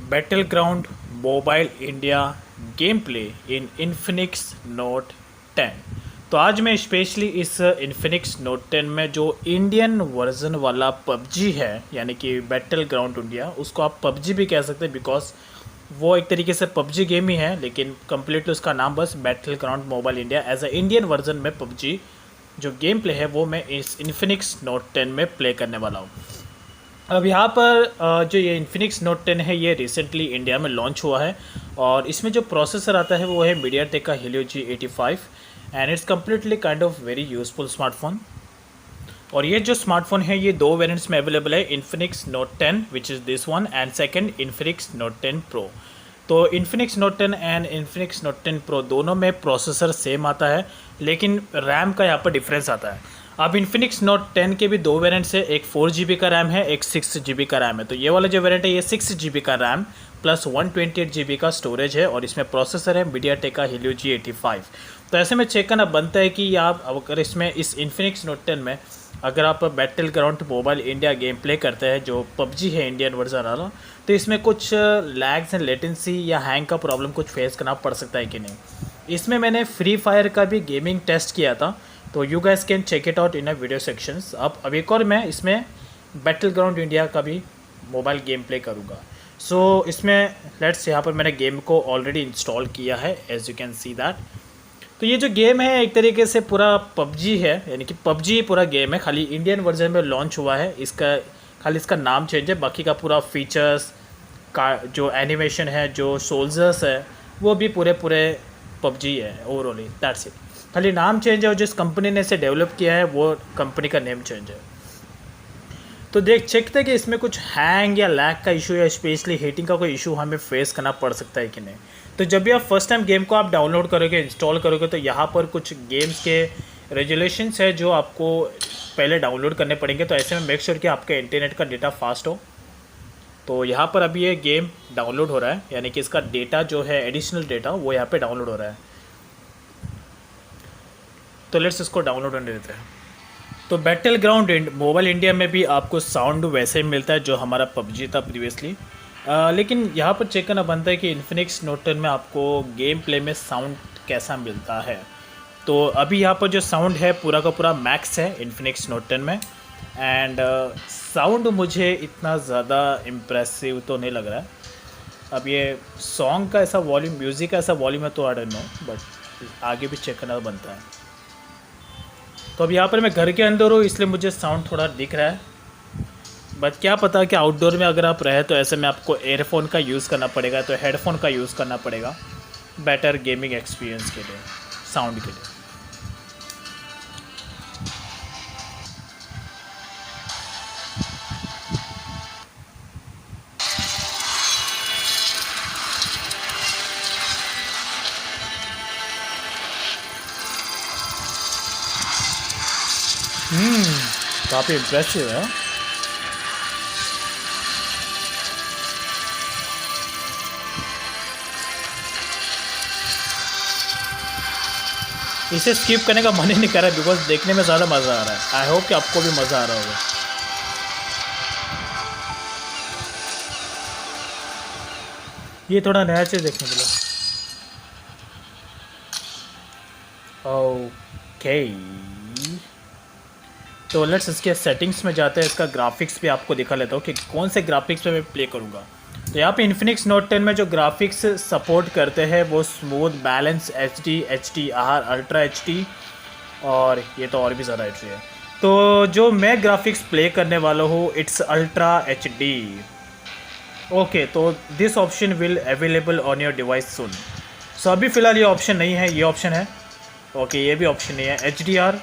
Battleground mobile India game play in Infinix Note 10। तो आज मैं स्पेशली इस इन्फिनिक्स नोट 10 में जो इंडियन वर्जन वाला पबजी है, यानी कि बैटल ग्राउंड इंडिया, उसको आप पबजी भी कह सकते हैं बिकॉज वो एक तरीके से पबजी गेम ही है, लेकिन कम्प्लीटली उसका नाम बस battle ground mobile India as a Indian version में पबजी जो गेम प्ले है वो मैं इस इन्फिनिक्स नोट 10 में प्ले करने वाला हूँ। अब यहाँ पर जो ये इन्फिनिक्स नोट 10 है ये रिसेंटली इंडिया में लॉन्च हुआ है और इसमें जो प्रोसेसर आता है वो है मीडियाटेक का Helio G85 and it's completely kind of very useful smartphone. और ये जो स्मार्टफोन है ये दो वेरिएंट्स में अवेलेबल है, Infinix Note 10 which is this one and second Infinix Note 10 Pro. तो Infinix Note 10 and Infinix Note 10 Pro दोनों में प्रोसेसर सेम आता है, लेकिन रैम का यहाँ पर डिफरेंस आता है। अब इन्फिनिक्स नोट 10 के भी दो वेरिएंट्स है, एक 4 GB का रैम है, एक 6 GB का रैम है। तो ये वाला जो वेरिएंट है ये 6 GB का रैम प्लस 128 GB का स्टोरेज है और इसमें प्रोसेसर है मीडियाटेक का Helio G85। तो ऐसे में चेक करना बनता है कि आप अगर इसमें इस इन्फिनिक्स नोट 10 में अगर आप battle ground mobile India game play करते हैं जो पबजी है इंडियन वर्जन वाला, तो इसमें कुछ लैग्स एंड लेटेंसी या हैंग का प्रॉब्लम कुछ फेस करना पड़ सकता है कि नहीं। इसमें मैंने फ्री फायर का भी गेमिंग टेस्ट किया था, तो you guys can check it out in a video sections. अब एक और मैं इसमें बैटल ग्राउंड इंडिया का भी मोबाइल गेम प्ले करूँगा। सो इसमें लेट्स यहाँ पर मैंने गेम को ऑलरेडी इंस्टॉल किया है as you can see that. तो ये जो गेम है एक तरीके से पूरा पबजी है, यानी कि पबजी पूरा गेम है, खाली इंडियन वर्जन में लॉन्च हुआ है। इसका खाली इसका नाम चेंज है, बाकी का पूरा फीचर्स का जो एनिमेशन है, जो सोल्जर्स है, वो भी पूरे पबजी है ओवरऑली, दैट्स इट। खाली नाम चेंज है और जिस कंपनी ने इसे डेवलप किया है वो कंपनी का नेम चेंज है। तो चेकते हैं कि इसमें कुछ हैंग या लैग का इशू या स्पेशली हीटिंग का कोई इशू हमें फेस करना पड़ सकता है कि नहीं। तो जब भी आप फर्स्ट टाइम गेम को आप डाउनलोड करोगे, इंस्टॉल करोगे, तो यहाँ पर कुछ गेम्स के रेजुलेशंस है जो आपको पहले डाउनलोड करने पड़ेंगे। तो ऐसे में मेक श्योर कि आपका इंटरनेट का डेटा फास्ट हो। तो यहाँ पर अभी ये गेम डाउनलोड हो रहा है, यानी कि इसका डेटा जो है एडिशनल डेटा वो यहाँ पर डाउनलोड हो रहा है। तो लेट्स इसको डाउनलोड करने देते हैं। तो बैटल ग्राउंड मोबाइल इंडिया में भी आपको साउंड वैसे ही मिलता है जो हमारा पबजी था प्रीवियसली, लेकिन यहाँ पर चेक करना बनता है कि इन्फिनिक्स नोट 10 में आपको गेम प्ले में साउंड कैसा मिलता है। तो अभी यहाँ पर जो साउंड है पूरा का पूरा मैक्स है इन्फिनिक्स नोट 10 में एंड साउंड मुझे इतना ज़्यादा इम्प्रेसिव तो नहीं लग रहा है। अब ये सॉन्ग का ऐसा वॉल्यूम, म्यूज़िक का ऐसा वॉल्यूम है तो आई डोंट नो, बट आगे भी चेक करना बनता है। तो अब यहाँ पर मैं घर के अंदर हूँ इसलिए मुझे साउंड थोड़ा दिख रहा है, बट क्या पता कि आउटडोर में अगर आप रहे तो ऐसे में आपको एयरफोन का यूज़ करना पड़ेगा, तो हेडफोन का यूज़ करना पड़ेगा बेटर गेमिंग एक्सपीरियंस के लिए, साउंड के लिए। काफ़ी इम्प्रेसिव है। इसे स्किप करने का मन ही नहीं कर रहा बिकॉज देखने में ज़्यादा मज़ा आ रहा है। आई होप कि आपको भी मज़ा आ रहा होगा। ये थोड़ा नया चीज़ देखने मिला। ओके, तो लेट्स इसके सेटिंग्स में जाते हैं। इसका ग्राफिक्स भी आपको दिखा लेता हूँ कि कौन से ग्राफिक्स पे मैं प्ले करूँगा। तो यहाँ पे इन्फिनिक्स नोट 10 में जो ग्राफिक्स सपोर्ट करते हैं वो smooth, balance, HD, HDR, ultra HD और ये तो और भी ज़्यादा HD है। तो जो मैं ग्राफिक्स प्ले करने वाला हूँ इट्स अल्ट्रा HD। ओके, तो this option will available on your device soon. So अभी फ़िलहाल ये ऑप्शन नहीं है, ये ऑप्शन है। ओके, ये भी ऑप्शन नहीं है। HDR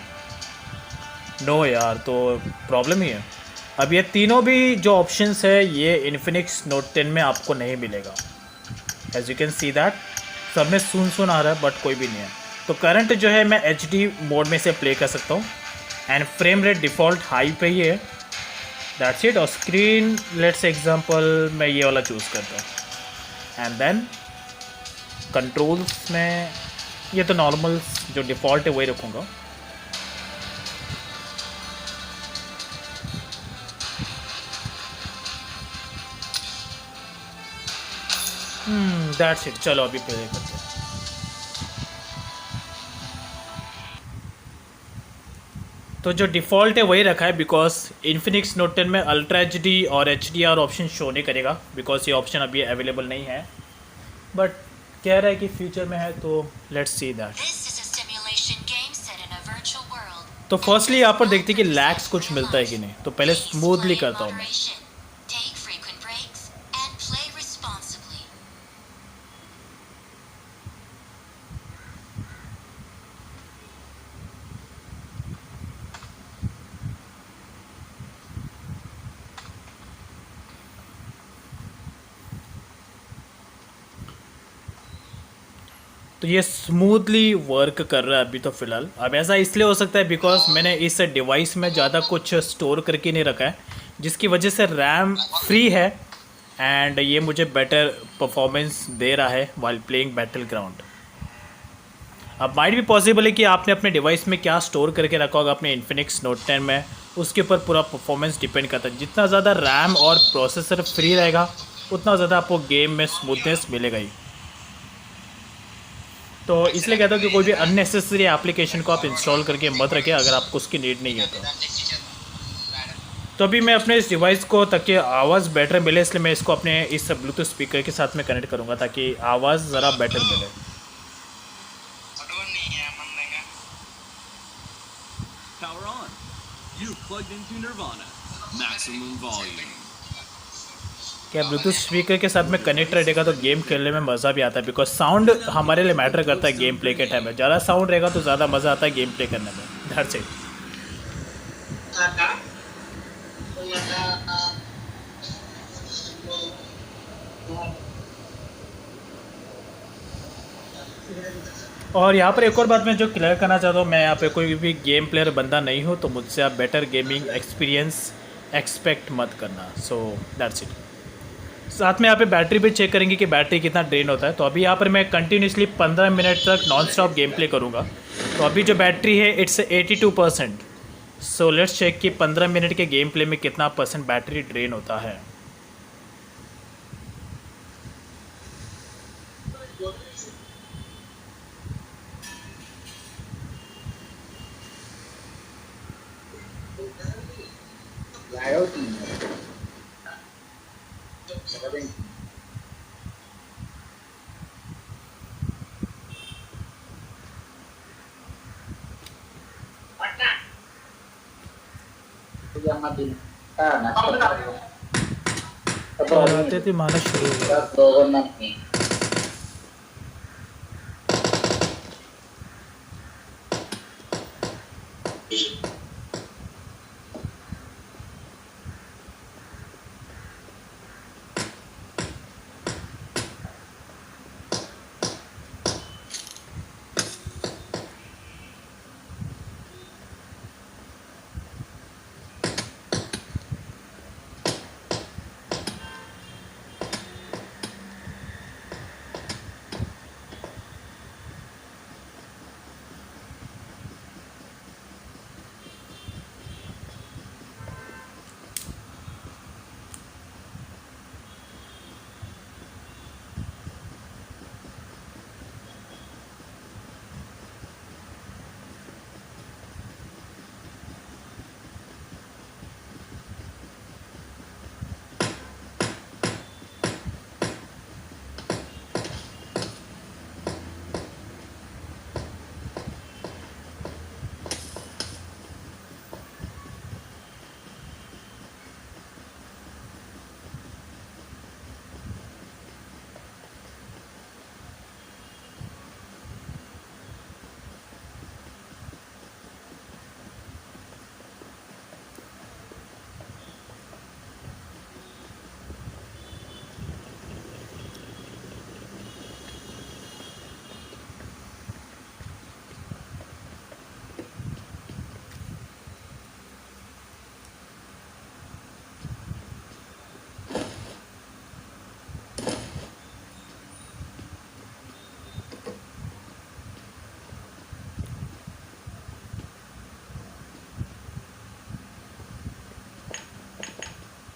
नो यार, तो प्रॉब्लम ही है। अब ये तीनों भी जो ऑप्शंस है ये इन्फिनिक्स नोट 10 में आपको नहीं मिलेगा। As you can see that सब में सुन आ रहा है बट कोई भी नहीं है। तो करंट जो है मैं HD मोड में से प्ले कर सकता हूँ and frame rate default high पे ही है, दैट्स इट। और स्क्रीन लेट्स एग्जांपल मैं ये वाला चूज़ करता हूँ एंड देन कंट्रोल्स में ये तो नॉर्मल जो डिफ़ॉल्ट है वही रखूँगा। दैट्स इट, चलो अभी प्ले करते हैं। तो जो डिफ़ॉल्ट है वही रखा है, बिकॉज इन्फिनिक्स नोट 10 में अल्ट्रा एच डी और H D R option show नहीं करेगा, बिकॉज ये ऑप्शन अभी अवेलेबल नहीं है। बट कह रहा है कि फ्यूचर में है, तो लेट्स सी दैट। तो फर्स्टली यहाँ पर देखते हैं कि लैग्स कुछ मिलता है कि नहीं, तो पहले स्मूथली करता हूँ मैं। तो ये स्मूथली वर्क कर रहा है अभी तो फ़िलहाल। अब ऐसा इसलिए हो सकता है बिकॉज मैंने इस डिवाइस में ज़्यादा कुछ स्टोर करके नहीं रखा है, जिसकी वजह से रैम फ्री है एंड ये मुझे बेटर परफॉर्मेंस दे रहा है वाइल प्लेइंग बैटल ग्राउंड। अब माइट भी पॉसिबल है कि आपने अपने डिवाइस में क्या स्टोर करके रखा होगा अपने इन्फिनिक्स नोट 10 में, उसके ऊपर पूरा परफॉर्मेंस डिपेंड करता है। जितना ज़्यादा रैम और प्रोसेसर फ्री रहेगा उतना ज़्यादा आपको गेम में स्मूथनेस मिलेगा ही। तो इसलिए कहता हूँ कि कोई भी अननेसेसरी एप्लीकेशन को आप इंस्टॉल करके मत रखें अगर आपको उसकी नीड नहीं है तो अभी मैं अपने इस डिवाइस को, ताकि आवाज़ बेटर मिले, इसलिए मैं इसको अपने इस ब्लूटूथ स्पीकर के साथ में कनेक्ट करूँगा ताकि आवाज़ ज़रा बेटर मिले। Power on. You plugged into Nirvana. Maximum volume. क्या ब्लूटूथ स्पीकर के साथ में कनेक्ट रहेगा तो गेम खेलने में मज़ा भी आता है, बिकॉज साउंड हमारे लिए मैटर करता है गेम प्ले के टाइम में। ज़्यादा साउंड रहेगा तो ज़्यादा मज़ा आता है गेम प्ले करने में। That's it. और यहाँ पर एक और बात मैं जो क्लियर करना चाहता हूँ, मैं यहाँ पे कोई भी गेम प्लेयर बंदा नहीं हूँ, तो मुझसे आप बेटर गेमिंग एक्सपीरियंस एक्सपेक्ट मत करना। So that's it. साथ में यहाँ पे बैटरी भी चेक करेंगे कि बैटरी कितना ड्रेन होता है। तो अभी यहाँ पर मैं कंटिन्यूसली 15 मिनट तक नॉन स्टॉप गेम प्ले करूँगा। तो अभी जो बैटरी है इट्स 82%। सो लेट्स चेक कि 15 मिनट के गेम प्ले में कितना परसेंट बैटरी ड्रेन होता है। yang mati nah हथियार मारना शुरू हो गया। doon nanti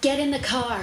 Get in the car.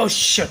Oh shit.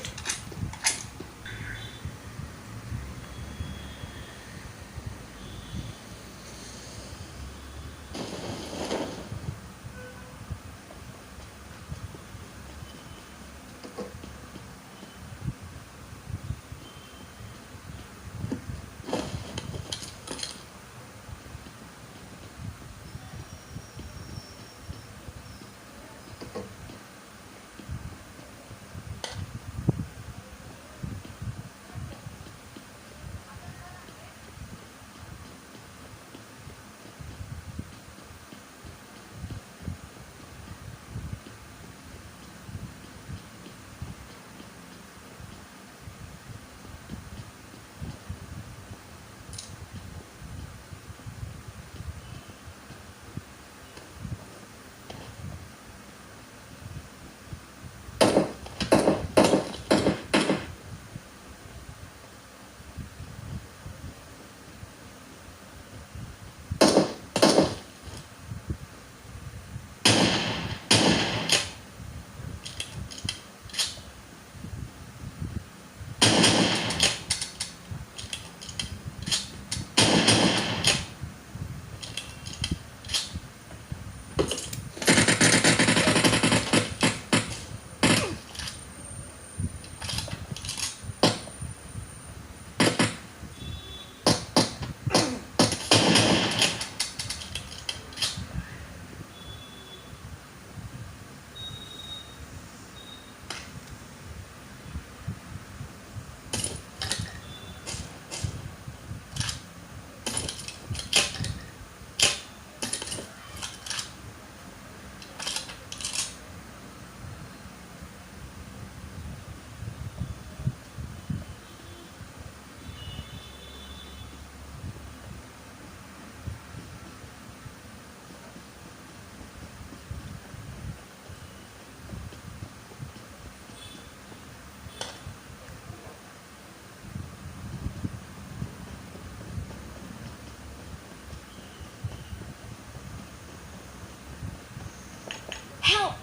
Help!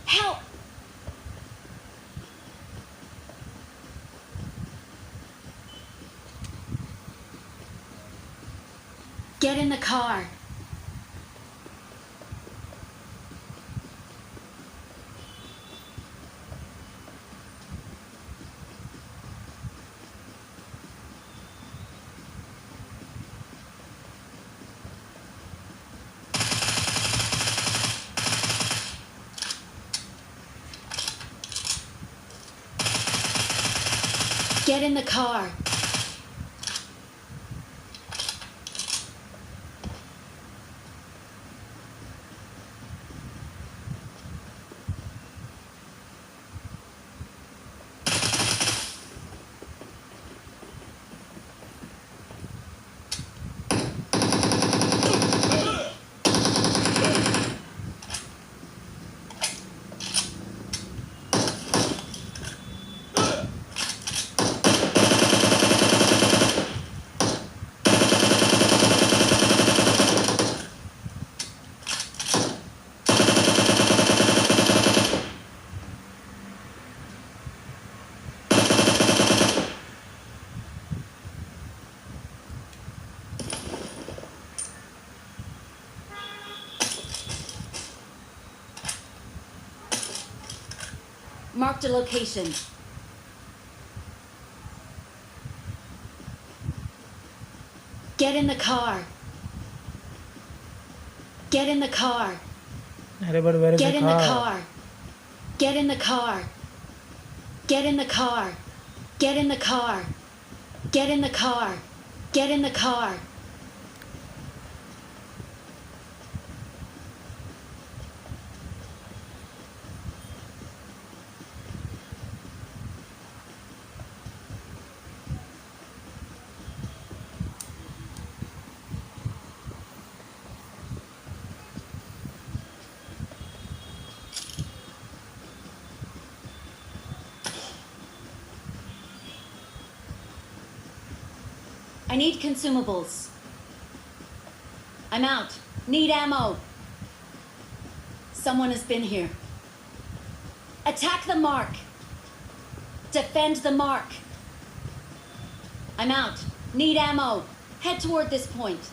Help! Get in the car. Get in the car. Marked a location. Get in the car. Get in the car. अरे but where is Get the in the car? car. Get in the car. Get in the car. Get in the car. Get in the car. Get in the car. I need consumables. I'm out. Need ammo. Someone has been here. Attack the mark. Defend the mark. I'm out. Need ammo. Head toward this point.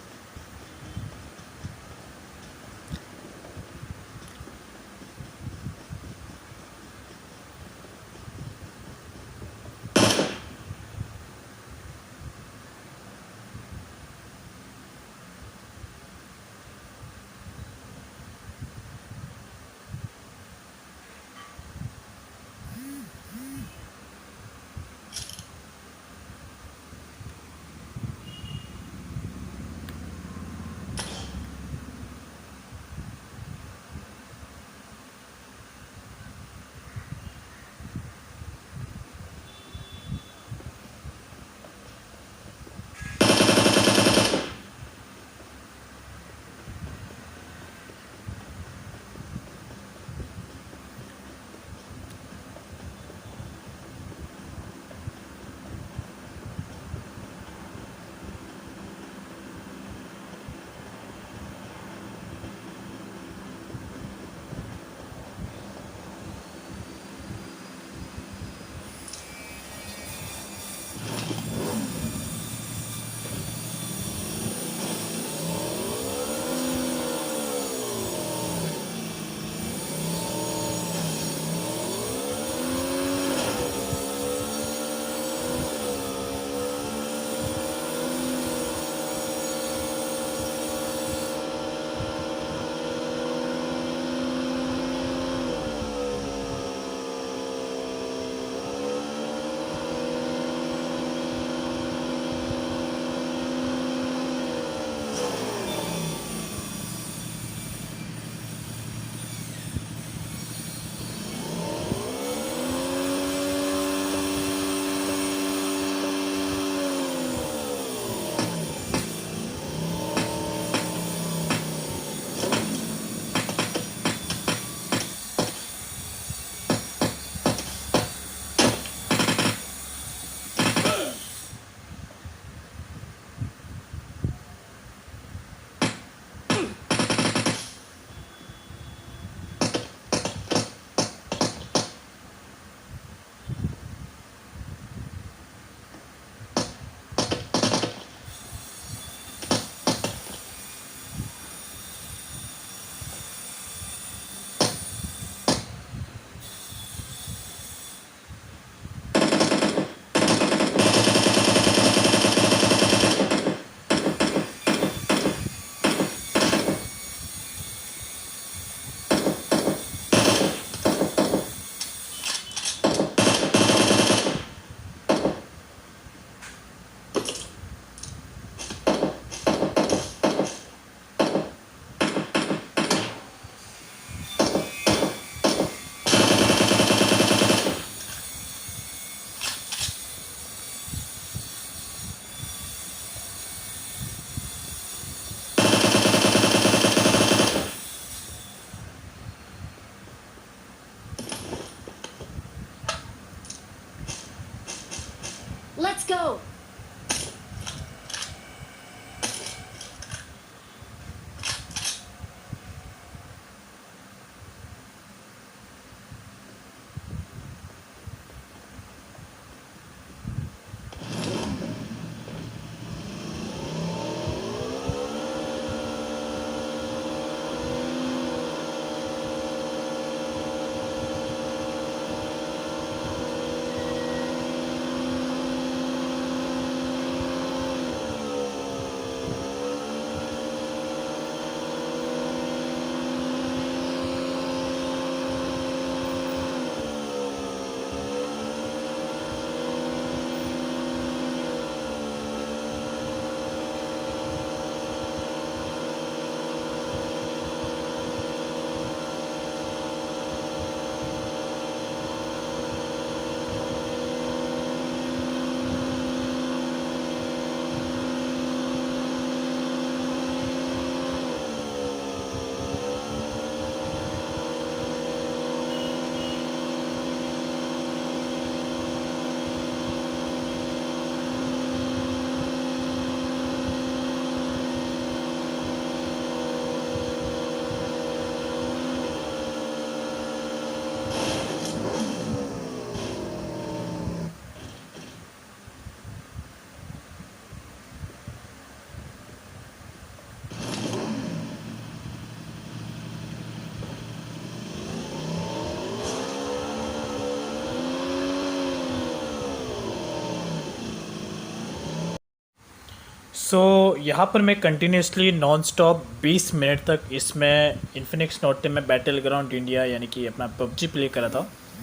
सो यहाँ पर मैं continuously non stop 20 minute तक इसमें Infinix Note 10 में battle ground India यानी कि अपना PUBG play करा था।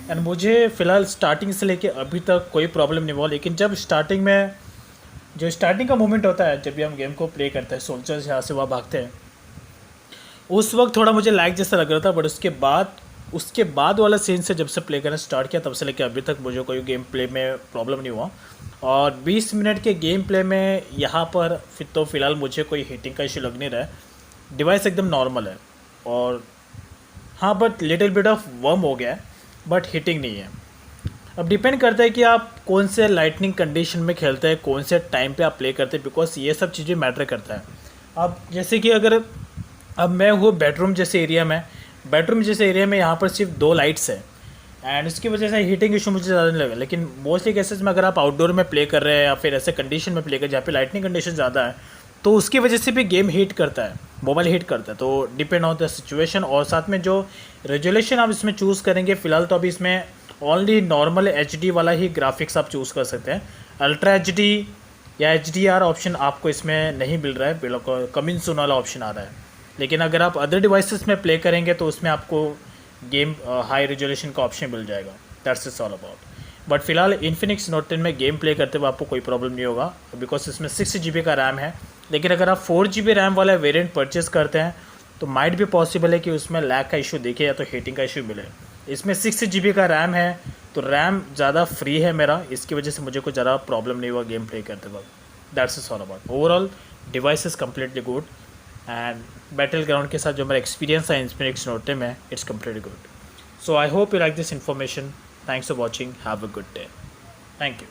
एंड मुझे फ़िलहाल स्टार्टिंग से लेके अभी तक कोई प्रॉब्लम नहीं हुआ, लेकिन जब स्टार्टिंग में जो स्टार्टिंग का मोमेंट होता है जब भी हम गेम को प्ले करते हैं, सोल्जर्स यहाँ से वहाँ भागते हैं, उस वक्त थोड़ा मुझे लैग जैसा लग रहा था। बट उसके बाद वाला सीन से जब से प्ले करना स्टार्ट किया तब से लेकर अभी तक मुझे कोई गेम प्ले में प्रॉब्लम नहीं हुआ। और 20 मिनट के गेम प्ले में यहाँ पर फिर तो फ़िलहाल मुझे कोई हीटिंग का इशू लग नहीं रहा है। डिवाइस एकदम नॉर्मल है और हाँ, but little bit of worm हो गया है, बट हीटिंग नहीं है। अब डिपेंड करता है कि आप कौन से लाइटनिंग कंडीशन में खेलते हैं, कौन से टाइम पे आप प्ले करते हैं, बिकॉज ये सब चीज़ें मैटर करता है। अब जैसे कि अगर अब मैं हूँ बेडरूम जैसे एरिया में यहाँ पर सिर्फ 2 लाइट्स है एंड इसकी वजह से हीटिंग इशू मुझे ज़्यादा नहीं लगा। लेकिन मोस्टली केसेस में अगर आप आउटडोर में प्ले कर रहे हैं या फिर ऐसे कंडीशन में प्ले कर जहाँ पे लाइटनिंग कंडीशन ज़्यादा है, तो उसकी वजह से भी गेम हीट करता है, मोबाइल हीट करता है। तो डिपेंड ऑन द सिचुएशन और साथ में जो रेजोल्यूशन आप इसमें चूज़ करेंगे। फ़िलहाल तो अभी इसमें ओनली नॉर्मल HD वाला ही ग्राफिक्स आप चूज़ कर सकते हैं। अल्ट्रा HD या HDR ऑप्शन आपको इसमें नहीं मिल रहा है, बिल्कुल कमिंग सून वाला ऑप्शन आ रहा है। लेकिन अगर आप अदर डिवाइसेस में प्ले करेंगे तो उसमें आपको गेम हाई रेजोल्यूशन का ऑप्शन मिल जाएगा। That's it's all about. But फिलहाल इन्फिनिक्स नोट 10 में गेम प्ले करते हुए आपको कोई प्रॉब्लम नहीं होगा, बिकॉज इसमें 6 GB का रैम है। लेकिन अगर आप 4 GB रैम वाला वेरिएंट परचेस करते हैं तो माइट भी पॉसिबल है कि उसमें लैग का इशू दिखे या तो हीटिंग का इशू मिले। इसमें 6 GB का रैम है तो रैम ज़्यादा फ्री है मेरा, इसकी वजह से मुझे कोई ज़्यादा प्रॉब्लम नहीं हुआ गेम प्ले करते वक्त। That's it's all about. Overall device is completely good and battle ground के साथ जो मेरा एक्सपीरियंस है इन्फिनिक्स नोट 10 में, it's completely good. So I hope you like this information. Thanks for watching. Have a good day. Thank you.